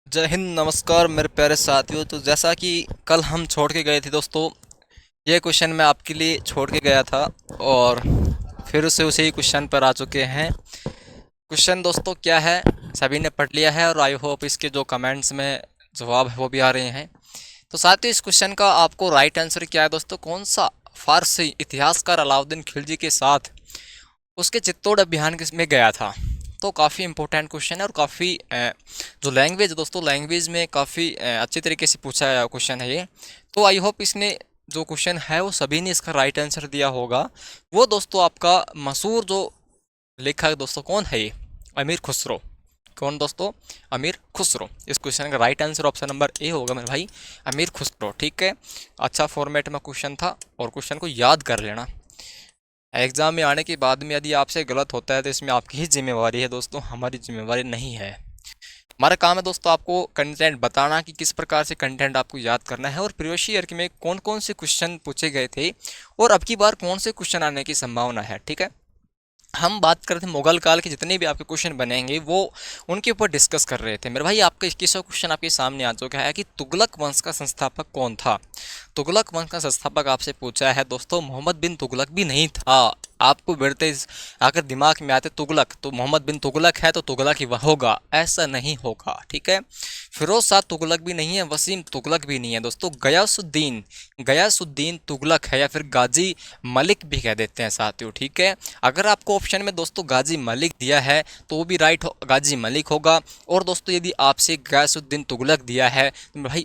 जय हिंद, नमस्कार मेरे प्यारे साथियों। तो जैसा कि कल हम छोड़ के गए थे दोस्तों, ये क्वेश्चन मैं आपके लिए छोड़ के गया था और फिर से उसी क्वेश्चन पर आ चुके हैं। क्वेश्चन दोस्तों क्या है, सभी ने पढ़ लिया है और आई होप इसके जो कमेंट्स में जवाब है वो भी आ रहे हैं। तो साथियों, इस क्वेश्चन का आपको राइट आंसर क्या है दोस्तों? कौन सा फारसी इतिहासकार अलाउद्दीन खिलजी के साथ उसके चित्तौड़ अभियान में गया था? तो काफ़ी इंपॉर्टेंट क्वेश्चन है और काफ़ी जो लैंग्वेज दोस्तों, लैंग्वेज में काफ़ी अच्छी तरीके से पूछा गया क्वेश्चन है ये। तो आई होप इसने जो क्वेश्चन है वो सभी ने इसका राइट आंसर दिया होगा। वो दोस्तों आपका मशहूर जो लेखक दोस्तों कौन है ये? अमीर खुसरो। कौन दोस्तों? अमीर खुसरो। इस क्वेश्चन का right answer option number A होगा मेरे भाई, अमीर खुसरो। ठीक है, अच्छा फॉर्मेट में क्वेश्चन था और क्वेश्चन को याद कर लेना। एग्ज़ाम में आने के बाद में यदि आपसे गलत होता है तो इसमें आपकी ही जिम्मेवारी है दोस्तों, हमारी जिम्मेवारी नहीं है। हमारा काम है दोस्तों आपको कंटेंट बताना कि किस प्रकार से कंटेंट आपको याद करना है और प्रीवियस ईयर में कौन कौन से क्वेश्चन पूछे गए थे और अब की बार कौन से क्वेश्चन आने की संभावना है। ठीक है, हम बात कर रहे थे मुगल काल के जितने भी आपके क्वेश्चन बनेंगे वो उनके ऊपर डिस्कस कर रहे थे। मेरे भाई आपका 21वां क्वेश्चन आपके सामने आ चुका है कि तुगलक वंश का संस्थापक कौन था। तुगलक वंश का संस्थापक आपसे पूछा है दोस्तों, मोहम्मद बिन तुगलक भी नहीं था। आपको बढ़ते अगर दिमाग में आते तुगलक तो मोहम्मद बिन तुगलक है तो तुगलक ही वह होगा, ऐसा नहीं होगा। ठीक है, फिरोज शाह तुगलक भी नहीं है, वसीम तुगलक भी नहीं है दोस्तों, गयासुद्दीन गयासुद्दीन तुगलक है या फिर गाजी मलिक भी कह देते हैं साथियों। ठीक है, अगर आपको ऑप्शन में दोस्तों गाजी मलिक दिया है तो वो भी राइट गाजी मलिक होगा। और दोस्तों यदि आपसे गयासुद्दीन तुगलक दिया है तो भाई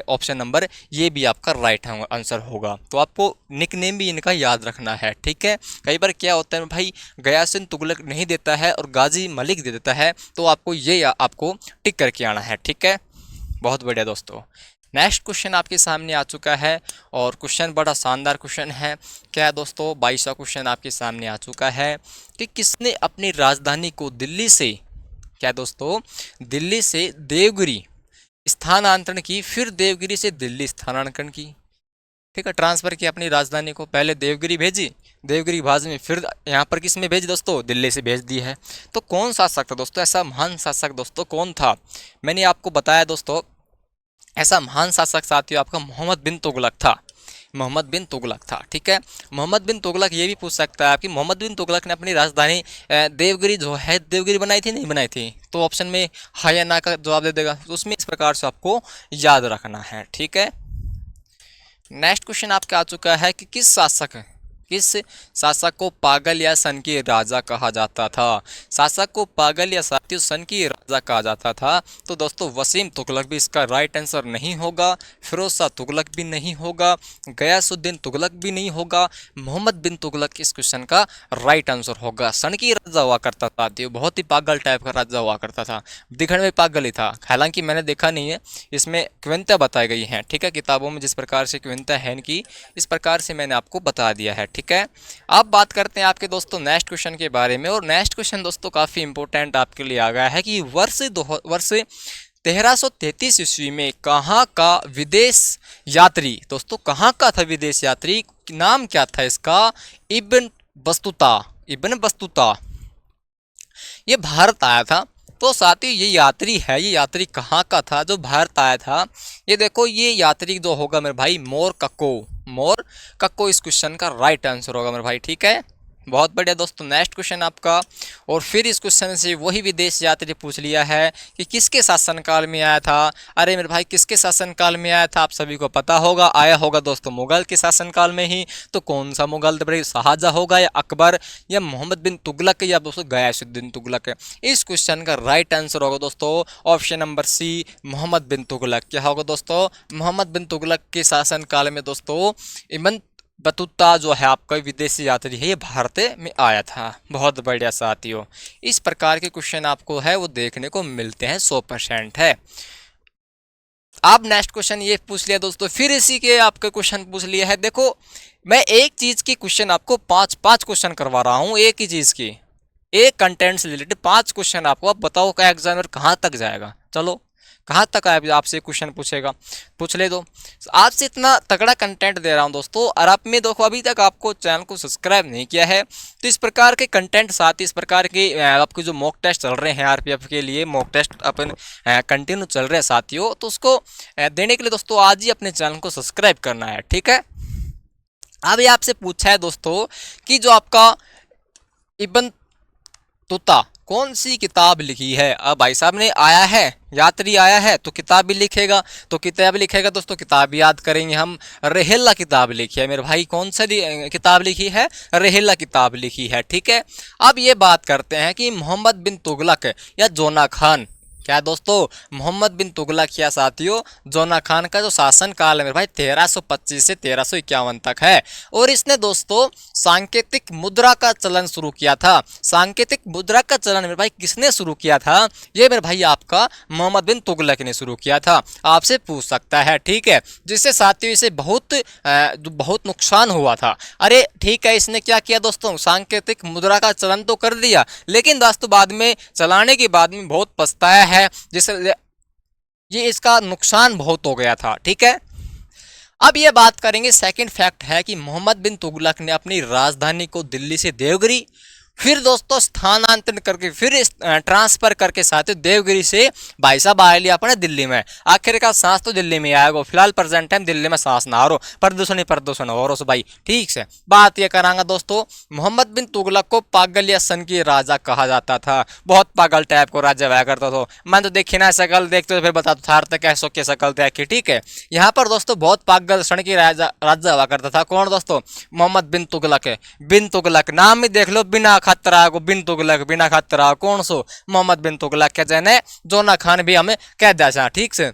ऑप्शन नंबर ये भी आपका राइट आंसर होगा। तो आपको निक नेम भी इनका याद रखना है। ठीक है, कई बार क्या होता है भाई, गयासुद्दीन तुगलक नहीं देता है और गाजी मलिक दे देता है, तो आपको ये आपको टिक करके आना है। ठीक है, बहुत बढ़िया दोस्तों। नेक्स्ट क्वेश्चन आपके सामने आ चुका है और क्वेश्चन बड़ा शानदार क्वेश्चन है। क्या है दोस्तों, 22वां क्वेश्चन आपके सामने आ चुका है कि किसने अपनी राजधानी को दिल्ली से, क्या दोस्तों, दिल्ली से देवगिरी स्थानांतरण की, फिर देवगिरी से दिल्ली स्थानांतरण की। ठीक है, ट्रांसफर की अपनी राजधानी को, पहले देवगिरी भेजी, देवगिरी बाद में फिर यहाँ पर किस में भेजी दोस्तों? दिल्ली से भेज दी है। तो कौन शासक था दोस्तों, ऐसा महान शासक दोस्तों कौन था? मैंने आपको बताया दोस्तों, ऐसा महान शासक साथियों आपका मोहम्मद बिन तुगलक था। मोहम्मद बिन तुगलक था। ठीक है, मोहम्मद बिन तुगलक ये भी पूछ सकता है आपकी, मोहम्मद बिन तुगलक ने अपनी राजधानी देवगिरी जो है देवगिरी बनाई थी नहीं बनाई थी? तो ऑप्शन में हाँ या ना का जवाब दे देगा। तो उसमें इस प्रकार से आपको याद रखना है। ठीक है, नेक्स्ट क्वेश्चन आपका आ चुका है कि किस शासक को पागल या सन की राजा कहा जाता था? शासक को पागल या साथियों सन की राजा कहा जाता था। तो दोस्तों वसीम तुगलक भी इसका राइट आंसर नहीं होगा, फिरोज शाह तुगलक भी नहीं होगा, गयासुद्दीन तुगलक भी नहीं होगा, मोहम्मद बिन तुगलक इस क्वेश्चन का राइट आंसर होगा। सन की राजा हुआ करता था, बहुत ही पागल टाइप का राजा हुआ करता था, दिखने में पागल ही था। हालांकि मैंने देखा नहीं है, इसमें क्विंता बताई गई हैं। ठीक है, किताबों में जिस प्रकार से क्विंता है इनकी, इस प्रकार से मैंने आपको बता दिया है। ठीक है, अब बात करते हैं आपके दोस्तों नेक्स्ट क्वेश्चन के बारे में। और नेक्स्ट क्वेश्चन दोस्तों काफ़ी इंपॉर्टेंट आपके लिए आ गया है कि वर्ष 1333 ईस्वी में कहाँ का विदेश यात्री, दोस्तों कहाँ का था विदेश यात्री, नाम क्या था इसका? इब्न बस्तुता। इब्न बस्तुता ये भारत आया था। तो साथ ही ये यात्री है, ये यात्री कहाँ का था जो भारत आया था? ये देखो, ये यात्री जो होगा मेरे भाई मोर कक्को इस क्वेश्चन का राइट आंसर होगा मेरे भाई। ठीक है, बहुत बढ़िया दोस्तों। नेक्स्ट क्वेश्चन आपका, और फिर इस क्वेश्चन से वही विदेश यात्री पूछ लिया है कि किसके शासनकाल में आया था। अरे मेरे भाई, किसके शासनकाल में आया था आप सभी को पता होगा, आया होगा दोस्तों मुगल के शासनकाल में ही। तो कौन सा मुगल? शाहजहां होगा या अकबर या मोहम्मद बिन तुगलक या दोस्तों गयासुद्दीन तुगलक? इस क्वेश्चन का राइट आंसर होगा दोस्तों ऑप्शन नंबर सी, मोहम्मद बिन तुगलक। क्या होगा दोस्तों? मोहम्मद बिन तुगलक के शासनकाल में दोस्तों इब्न बतूता जो है आपका विदेशी यात्री है, ये भारत में आया था। बहुत बढ़िया साथियों, इस प्रकार के क्वेश्चन आपको है वो देखने को मिलते हैं, 100% है। आप नेक्स्ट क्वेश्चन ये पूछ लिया दोस्तों, फिर इसी के आपके क्वेश्चन पूछ लिया है। देखो, मैं एक चीज की क्वेश्चन आपको पांच पांच क्वेश्चन करवा रहा हूं, एक ही चीज की, एक कंटेंट से रिलेटेड 5 क्वेश्चन आपको। अब बताओ क्या एग्जामिनर कहां तक जाएगा? चलो कहाँ तक आपसे क्वेश्चन पूछेगा, पूछ ले दो। आपसे इतना तगड़ा कंटेंट दे रहा हूँ दोस्तों, और आप में देखो अभी तक आपको चैनल को सब्सक्राइब नहीं किया है, तो इस प्रकार के कंटेंट साथ इस प्रकार के आपके जो मॉक टेस्ट चल रहे हैं आरपीएफ के लिए, मॉक टेस्ट अपन कंटिन्यू चल रहे हैं साथियों, तो उसको देने के लिए दोस्तों आज ही अपने चैनल को सब्सक्राइब करना है, ठीक है। अभी आपसे पूछा है दोस्तों कि जो आपका इब्न तुता कौन सी किताब लिखी है। अब भाई साहब ने आया है, यात्री आया है तो किताब भी लिखेगा, तो किताब लिखेगा दोस्तों, किताब याद करेंगे हम। रेहेला किताब लिखी है मेरे भाई, कौन सा किताब लिखी है, रेहेला किताब लिखी है, ठीक है। अब ये बात करते हैं कि मोहम्मद बिन तुगलक या जोना खान, क्या दोस्तों, मोहम्मद बिन तुगलक या साथियों जोना खान का जो शासन काल है मेरे भाई 1325 से 1351 तक है, और इसने दोस्तों सांकेतिक मुद्रा का चलन शुरू किया था। सांकेतिक मुद्रा का चलन मेरे भाई किसने शुरू किया था, ये मेरे भाई आपका मोहम्मद बिन तुगलक ने शुरू किया था, आपसे पूछ सकता है, ठीक है। जिससे साथियों इसे बहुत नुकसान हुआ था। अरे ठीक है, इसने क्या किया दोस्तों, सांकेतिक मुद्रा का चलन तो कर दिया, लेकिन दोस्तों बाद में चलाने के बाद में बहुत पछताया है, जिससे ये इसका नुकसान बहुत हो गया था, ठीक है। अब ये बात करेंगे, सेकंड फैक्ट है कि मोहम्मद बिन तुगलक ने अपनी राजधानी को दिल्ली से देवगिरी, फिर दोस्तों स्थानांतरण करके, फिर ट्रांसफर करके साथ देवगिरी से भाई साहब आ लिया अपने दिल्ली में। आखिरकार सांस तो दिल्ली में आएगा, फिलहाल प्रेजेंट टाइम दिल्ली में सांस ना हो, प्रदूषण ही प्रदूषण हो रहा भाई, ठीक से। बात ये करांगा दोस्तों, मोहम्मद बिन तुगलक को पागल या सन की राजा कहा जाता था, बहुत पागल टाइप को राजा हुआ करता था। मैं तो देखी ना शकल, देखते तो फिर बता था तक ऐसो की शकल देखी, ठीक है। यहाँ पर दोस्तों बहुत पागल सन की राजा हुआ करता था, कौन दोस्तों, मोहम्मद बिन तुगलक है। बिन तुगलक नाम ही देख लो, बिना खतरा को बिन तुगलक, बिना खतरा कौन सो, मोहम्मद बिन तुगलक के जने जोना खान भी हमें कह दिया, ठीक से।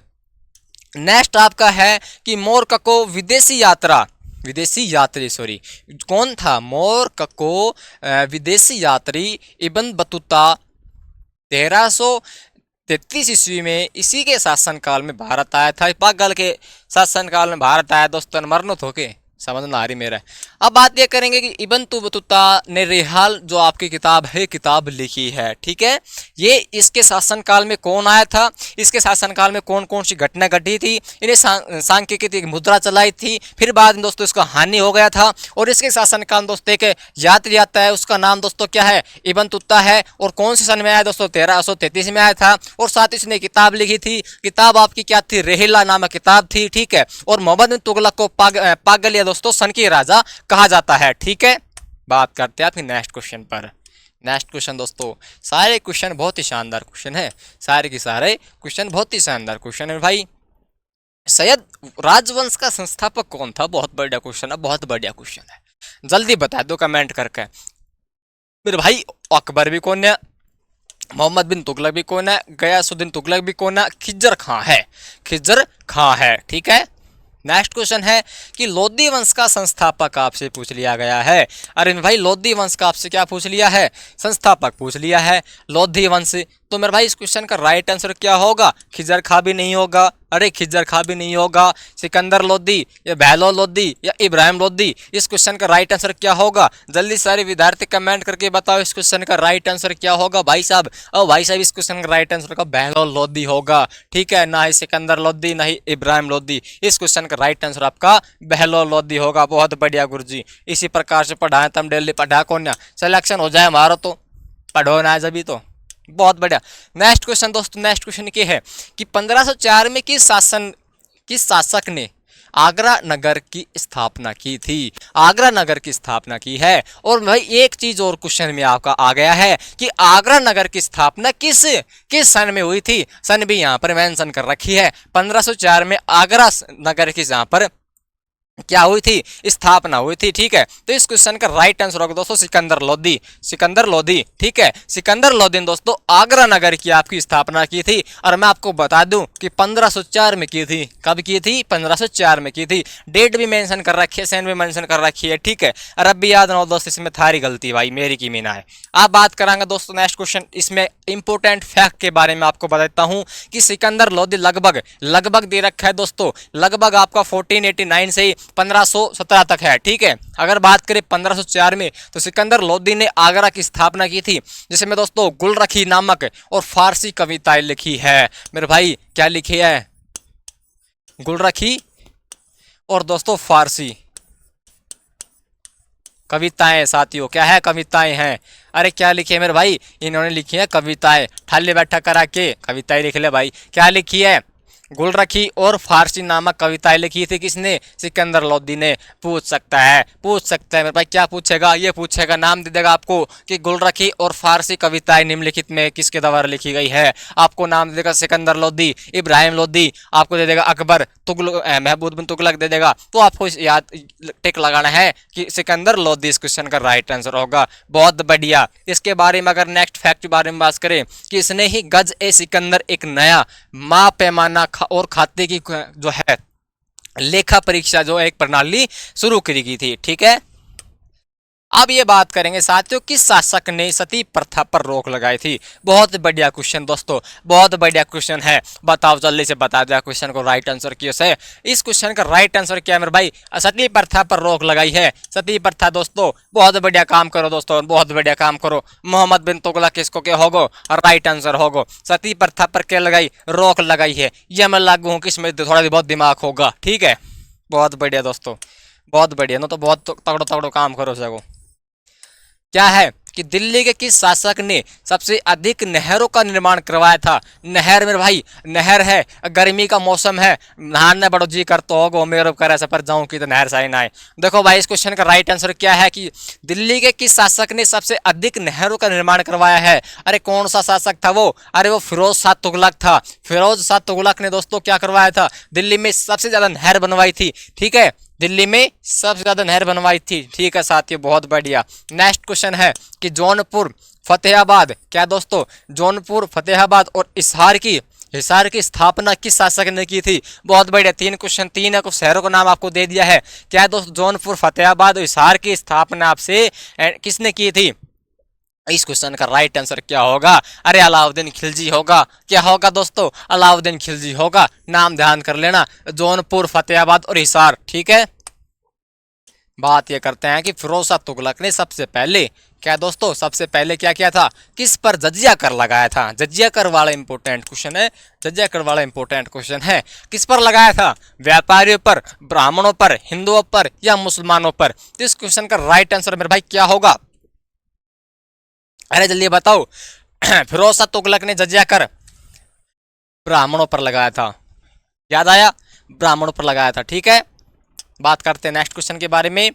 नेक्स्ट आपका है कि मोरक्को विदेशी यात्री सॉरी कौन था, मोरक्को विदेशी यात्री इब्न बतूता 1333 ईस्वी में इसी के शासनकाल में भारत आया था। पागल के शासनकाल में भारत आया दोस्तों, मरनो थोके समझ ना आ रही मेरा। अब बात ये करेंगे कि इब्न बतूता ने रेहाल जो आपकी किताब है, किताब लिखी है, ठीक है। ये इसके शासनकाल में कौन आया था, इसके शासनकाल में कौन कौन सी घटना घटी थी, इन्हें सांकेतिक मुद्रा चलाई थी, फिर बाद में दोस्तों इसका हानि हो गया था, और इसके शासनकाल दोस्तों एक यात्री आता है, उसका नाम दोस्तों क्या है, इब्न तुता है, और कौन से सन में आया दोस्तों, 1333 में आया था, और साथ ही इसने किताब लिखी थी। किताब आपकी क्या थी, रेहिला नामक किताब थी, ठीक है। और मोहम्मद बिन तुगलक को पागल या दोस्तों सन की राजा कहा जाता है, ठीक है। बात करते हैं आपके नेक्स्ट क्वेश्चन पर। नेक्स्ट क्वेश्चन दोस्तों, सारे क्वेश्चन बहुत ही शानदार क्वेश्चन है, सारे के सारे क्वेश्चन बहुत ही शानदार क्वेश्चन है भाई। सैयद राजवंश का संस्थापक कौन था, बहुत बढ़िया क्वेश्चन है, बहुत बढ़िया क्वेश्चन है, जल्दी बता दो कमेंट करके मेरे भाई। अकबर भी कौन है, मोहम्मद बिन तुगलक भी कौन है, गयासुद्दीन तुगलक भी कौन है, खिज्जर खां है, खिज्जर खां है, ठीक है। नेक्स्ट क्वेश्चन है कि लोधी वंश का संस्थापक आपसे पूछ लिया गया है। अरे भाई लोधी वंश का आपसे क्या पूछ लिया है, संस्थापक पूछ लिया है, लोधी वंश। तो मेरे भाई इस क्वेश्चन का राइट आंसर क्या होगा, खिज्जर खां भी नहीं होगा, अरे खिज्जर खां भी नहीं होगा, सिकंदर लोधी या बहलोल लोधी या इब्राहिम लोधी। इस क्वेश्चन का राइट आंसर क्या होगा, जल्दी सारे विद्यार्थी कमेंट करके बताओ इस क्वेश्चन का राइट आंसर क्या होगा भाई साहब। और भाई साहब इस क्वेश्चन का राइट आंसर का बहलोल लोधी होगा, ठीक है, ना ही सिकंदर लोधी ना ही इब्राहिम लोधी। इस क्वेश्चन का राइट आंसर आपका बहलोल लोधी होगा। बहुत बढ़िया गुरुजी, इसी प्रकार से पढ़ाएं तम डेली पढ़ा कौन ना सिलेक्शन हो जाए हमारा, तो पढ़ो ना जभी तो बहुत बढ़िया। नेक्स्ट क्वेश्चन दोस्तों, नेक्स्ट क्वेश्चन ये है कि 1504 में किस शासक ने आगरा नगर की स्थापना की थी, आगरा नगर की स्थापना की है। और भाई एक चीज और क्वेश्चन में आपका आ गया है कि आगरा नगर की स्थापना किस सन में हुई थी, सन भी यहाँ पर मेंशन कर रखी है। 1504 में आगरा नगर की यहाँ पर क्या हुई थी, स्थापना हुई थी, ठीक है। तो इस क्वेश्चन का राइट आंसर होगा दोस्तों सिकंदर लोधी, सिकंदर लोधी, ठीक है। सिकंदर लोधी ने दोस्तों आगरा नगर की आपकी स्थापना की थी, और मैं आपको बता दूं कि 1504 में की थी। कब की थी, 1504 में की थी। डेट भी मेंशन कर रखी है, सन भी मेंशन कर रखी है, ठीक है। और अब भी याद ना हो दोस्त, इसमें थारी गलती भाई, मेरी की मीना है। आप बात करांगा दोस्तों नेक्स्ट क्वेश्चन, इसमें इंपोर्टेंट फैक्ट के बारे में आपको बताता हूं कि सिकंदर लोधी लगभग दे रखा है दोस्तों, लगभग आपका 1489 से 1517 तक है। ठीक है, अगर बात करें 1504 में तो सिकंदर लोदी ने आगरा की स्थापना की थी, जिसमें दोस्तों गुलरखी नामक और फारसी कविताएं लिखी है। मेरे भाई क्या लिखी है? गुलरखी और दोस्तों फारसी कविताएं साथियों, क्या है? कविताएं हैं। अरे क्या लिखी है मेरे भाई? इन्होंने लिखी है कविताएं। ठाले बैठा करा के कविताएं लिख ले भाई। क्या लिखी है? गुलरखी और फारसी नामक कविताएं लिखी थी। किसने? सिकंदर लोदी ने। पूछ सकता है, पूछ सकता है मेरे भाई। क्या पूछेगा? ये पूछेगा, नाम दे देगा आपको कि गुलरखी और फारसी कविताएं निम्नलिखित में किसके द्वारा लिखी गई है। आपको नाम दे देगा सिकंदर लोदी, इब्राहिम लोदी, आपको दे देगा अकबर, तुगलक, महमूद बिन तुगलक दे देगा। तो आपको याद टिक लगाना है कि सिकंदर लोदी इस क्वेश्चन का राइट आंसर होगा। बहुत बढ़िया। इसके बारे में अगर नेक्स्ट फैक्ट के बारे में बात करें कि इसने ही गज ए सिकंदर एक नया मा पैमाना और खाते की जो है लेखा परीक्षा जो एक प्रणाली शुरू करी गई थी। ठीक है, अब ये बात करेंगे साथियों किस शासक ने सती प्रथा पर रोक लगाई थी। बहुत बढ़िया क्वेश्चन दोस्तों, बहुत बढ़िया क्वेश्चन है। बताओ जल्दी से बता दिया क्वेश्चन को राइट आंसर किस है। इस क्वेश्चन का राइट आंसर क्या है मेरे भाई? सती प्रथा पर रोक लगाई है। सती प्रथा दोस्तों, बहुत बढ़िया काम करो दोस्तों, बहुत बढ़िया काम करो। मोहम्मद बिन तुगलक किसको क्या होगो? राइट आंसर होगो। सती प्रथा पर क्या लगाई? रोक लगाई है। यह मैं लागू हूँ किसमें? थोड़ा बहुत दिमाग होगा। ठीक है, बहुत बढ़िया दोस्तों, बहुत बढ़िया। नो तो बहुत तगड़ो तगड़ो काम करो सको। क्या है कि दिल्ली के किस शासक ने सबसे अधिक नहरों का निर्माण करवाया था? नहर मेरे भाई, नहर है, गर्मी का मौसम है, नहाने बड़ो जी करते हो मेरे करे सफर जाऊं कि तो नहर साई ना आए। देखो भाई, इस क्वेश्चन का राइट आंसर क्या है कि दिल्ली के किस शासक ने सबसे अधिक नहरों का निर्माण करवाया है? अरे कौन सा शासक था वो? अरे वो फिरोज शाह तुगलक था। फिरोज शाह तुगलक ने दोस्तों क्या करवाया था? दिल्ली में सबसे ज्यादा नहर बनवाई थी। ठीक है, दिल्ली में सबसे ज्यादा नहर बनवाई थी। ठीक है साथियों, बहुत बढ़िया। नेक्स्ट क्वेश्चन है कि जौनपुर फतेहाबाद, क्या दोस्तों? जौनपुर फतेहाबाद और हिसार की स्थापना किस शासक ने की थी? बहुत बढ़िया। तीन क्वेश्चन, तीन है, कुछ शहरों का नाम आपको दे दिया है। क्या है दोस्तों? जौनपुर फतेहाबाद और हिसार की स्थापना आपसे किसने की थी? इस क्वेश्चन का राइट आंसर क्या होगा? अरे अलाउद्दीन खिलजी होगा। क्या होगा दोस्तों? अलाउद्दीन खिलजी होगा। नाम ध्यान कर लेना, जौनपुर फतेहाबाद और हिसार। ठीक है, बात ये करते हैं कि फिरोज शाह तुगलक ने सबसे पहले क्या दोस्तों, सबसे पहले क्या किया था? किस पर जजिया कर लगाया था? जजिया कर वाला इंपोर्टेंट क्वेश्चन है। जजिया कर वाला इंपोर्टेंट क्वेश्चन है। किस पर लगाया था? व्यापारियों पर, ब्राह्मणों पर, हिंदुओं पर या मुसलमानों पर? तो इस क्वेश्चन का राइट आंसर मेरे भाई क्या होगा? अरे जल्दी बताओ। फिरोज शाह तुगलक ने जजिया कर ब्राह्मणों पर लगाया था। याद आया? ब्राह्मणों पर लगाया था। ठीक है, बात करते हैं नेक्स्ट क्वेश्चन के बारे में।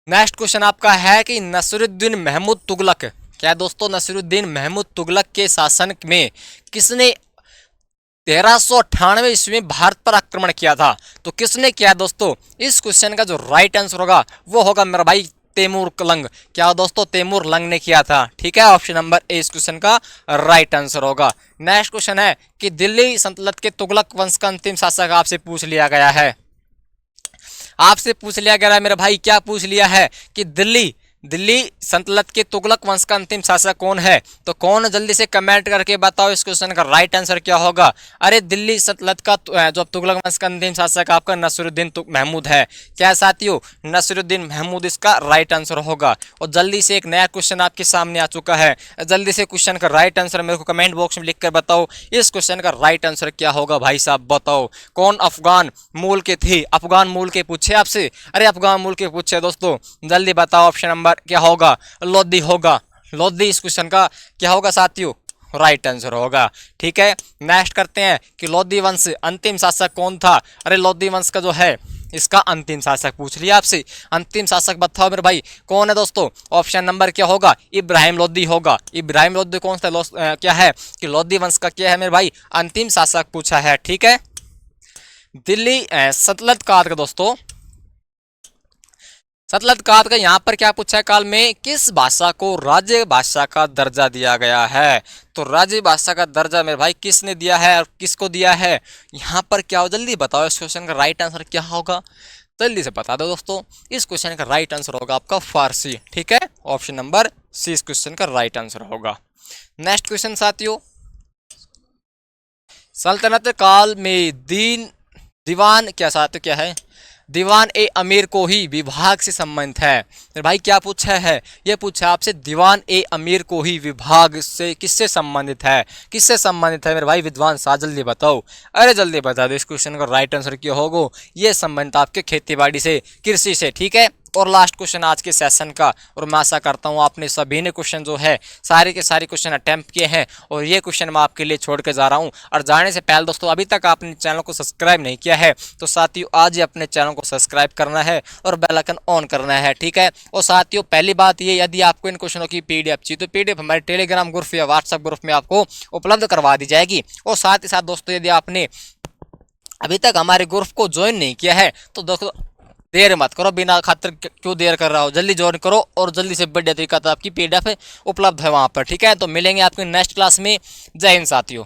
नेक्स्ट क्वेश्चन आपका है कि नसीरुद्दीन महमूद तुगलक, क्या दोस्तों? नसीरुद्दीन महमूद तुगलक के शासन में किसने 1398 ईस्वी में भारत पर आक्रमण किया था? तो किसने किया दोस्तों? इस क्वेश्चन का जो राइट आंसर होगा वो होगा मेरा भाई तैमूर लंग। क्या दोस्तों? तैमूर लंग ने किया था। ठीक है, ऑप्शन नंबर ए इस क्वेश्चन का राइट आंसर होगा। नेक्स्ट क्वेश्चन है कि दिल्ली सल्तनत के तुगलक वंश का अंतिम शासक आपसे पूछ लिया गया है। आपसे पूछ लिया गया है मेरे भाई, क्या पूछ लिया है कि दिल्ली सल्तनत के तुगलक वंश का अंतिम शासक कौन है? तो कौन, जल्दी से कमेंट करके बताओ इस क्वेश्चन का राइट आंसर क्या होगा। अरे दिल्ली सल्तनत का जो तुगलक वंश का अंतिम शासक आपका नसीरुद्दीन महमूद है। क्या साथियों? नसीरुद्दीन महमूद इसका राइट आंसर होगा। और जल्दी से एक नया क्वेश्चन आपके सामने आ चुका है। जल्दी से क्वेश्चन का राइट आंसर मेरे को कमेंट बॉक्स में लिख कर बताओ। इस क्वेश्चन का राइट आंसर क्या होगा भाई साहब, बताओ। कौन अफगान मूल के थे? अफगान मूल के पूछे आपसे। अरे अफगान मूल के पूछे दोस्तों, जल्दी बताओ। ऑप्शन नंबर क्या होगा? लोधी होगा। लोधी इस क्वेश्चन का क्या होगा साथियों? राइट आंसर होगा। ठीक है, नेक्स्ट करते हैं कि लोधी वंश अंतिम शासक कौन था? अरे लोधी वंश का जो है इसका अंतिम शासक पूछ लिया आपसे। अंतिम शासक बताओ मेरे भाई कौन है दोस्तों? ऑप्शन नंबर क्या होगा? इब्राहिम लोधी होगा। इब्राहिम लोधी कौन सा क्या है कि लोधी वंश का क्या है मेरे भाई? अंतिम शासक पूछा है। ठीक है, दिल्ली सल्तनत काल का दोस्तों, सतलज काल का यहाँ पर क्या पूछा है काल में? किस भाषा को राज्य भाषा का दर्जा दिया गया है? तो राज्य भाषा का दर्जा मेरे भाई किसने दिया है और किसको दिया है? यहाँ पर क्या हो, जल्दी बताओ। इस क्वेश्चन का राइट आंसर क्या होगा? जल्दी से बता दो दोस्तों। इस क्वेश्चन का राइट आंसर होगा आपका फारसी। ठीक है, ऑप्शन नंबर सी इस क्वेश्चन का राइट आंसर होगा। नेक्स्ट क्वेश्चन साथियों, सल्तनत काल में दीवान क्या साथियों क्या है? दीवान ए अमीर को ही विभाग से संबंधित है। मेरे भाई क्या पूछा है, ये पूछा आपसे दीवान ए अमीर को ही विभाग से किससे संबंधित है, किससे संबंधित है मेरे भाई विद्वान साहब जल्दी बताओ। अरे जल्दी बता दो, इस क्वेश्चन का राइट आंसर क्या होगा, ये संबंधित आपके खेती बाड़ी से, कृषि से, ठीक है। और लास्ट क्वेश्चन आज के सेशन का, और मैं आशा करता हूँ आपने सभी ने क्वेश्चन जो है सारे के सारे क्वेश्चन अटेम्प्ट किए हैं, और ये क्वेश्चन मैं आपके लिए छोड़ के जा रहा हूँ। और जाने से पहले दोस्तों अभी तक आपने चैनल को सब्सक्राइब नहीं किया है तो साथियों आज ही अपने चैनल को सब्सक्राइब करना है और बेल आइकन ऑन करना है, ठीक है। और साथियों पहली बात ये, यदि आपको इन क्वेश्चनों की पीडीएफ चाहिए तो पीडीएफ हमारे टेलीग्राम ग्रुप या व्हाट्सएप ग्रुप में आपको उपलब्ध करवा दी जाएगी। और साथ ही साथ दोस्तों यदि आपने अभी तक हमारे ग्रुप को ज्वाइन नहीं किया है तो दोस्तों देर मत करो, बिना खातिर क्यों देर कर रहा हो, जल्दी ज्वाइन करो और जल्दी से बढ़िया तरीका तो आपकी पीडीएफ उपलब्ध है वहाँ पर, ठीक है। तो मिलेंगे आपके नेक्स्ट क्लास में। जय हिंद साथियों।